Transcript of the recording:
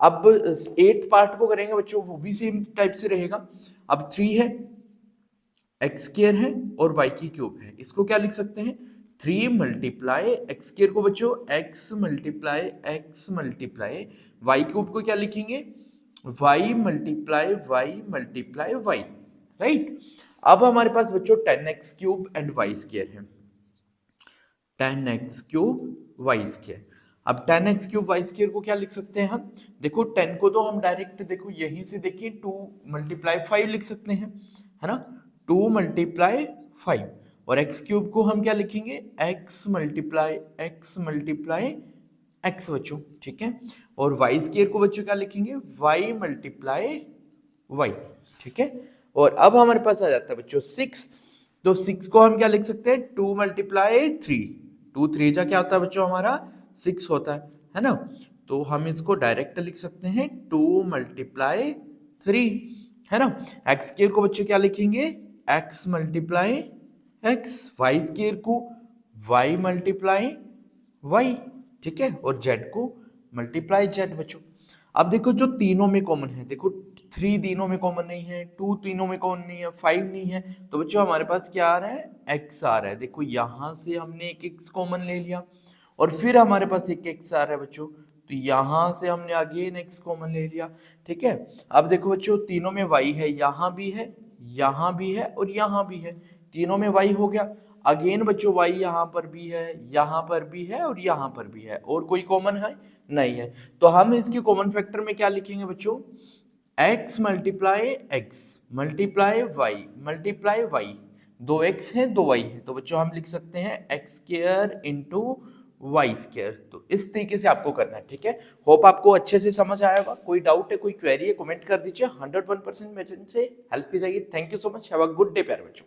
अब 8th part को करेंगे बच्चों, वो भी सेम टाइप से रहेगा। अब 3 है, एक्स स्क्वायर है और वाई की क्यूब है, इसको क्या लिख सकते हैं 3 मल्टीप्लाई एक्स स्क्वायर को बच्चों एक्स मल्टीप्लाई वाई क्यूब को क्या लिखेंगे वाई मल्टीप्लाई वाई, राइट। अब हमारे पास बच्चों 10x cube and Y square है, 10x क्यूब वाई स्क्वायर। अब 10x क्यूब वाई स्क्वायर को क्या लिख सकते हैं हम, देखो 10 को तो हम डायरेक्ट देखो यहीं से देखिए 2 मल्टीप्लाई 5 लिख सकते हैं, है ना, 2 मल्टीप्लाई 5। और x क्यूब को हम क्या लिखेंगे x मल्टीप्लाई x बच्चों, ठीक है। और वाई स्क्वायर को बच्चों क्या लिखेंगे y मल्टीप्लाई y, ठीक है। और अब हमारे पास आ जाता है बच्चों 6, तो 6 को हम क्या लिख सकते हैं 2 मल्टीप्लाई 3, 2 3 जा क्या होता है बच्चों हमारा 6 होता है ना। तो हम इसको डायरेक्ट लिख सकते हैं 2 मल्टीप्लाई 3, है ना। एक्स स्क्वायर को बच्चों क्या लिखेंगे x multiply x, y square को y मल्टीप्लाई y, ठीक है। और z को मल्टीप्लाई z बच्चों। अब देखो जो तीनों में कॉमन है, देखो 3 तीनों में कॉमन नहीं है, 2 तीनों में कॉमन नहीं है, 5 नहीं है, तो बच्चों हमारे पास क्या आ रहा है x आ रहा है। देखो यहां से हमने एक x कॉमन ले लिया और फिर हमारे पास एक x आ रहा है बच्चों, तो यहां से हमने अगेन x कॉमन ले लिया, ठीक है। अब देखो बच्चों तीनों में y है, यहां भी है, यहां भी है और यहां भी है, तीनों में y हो गया। अगेन बच्चों y यहां पर भी है, यहां पर भी है और यहां पर भी है, और कोई कॉमन है नहीं है। तो हम इसके कॉमन फैक्टर में क्या लिखेंगे बच्चों x multiply x multiply y, 2x है 2y है, तो बच्चों हम लिख सकते हैं x square into y square. तो इस तरीके से आपको करना है, ठीक है। होप आपको अच्छे से समझ आया होगा। कोई डाउट है, कोई क्वेरी है, कमेंट कर दीजिए, 101% मेरे से हेल्प की जाएगी। Thank you so much, have a good day प्यारे बच्चों।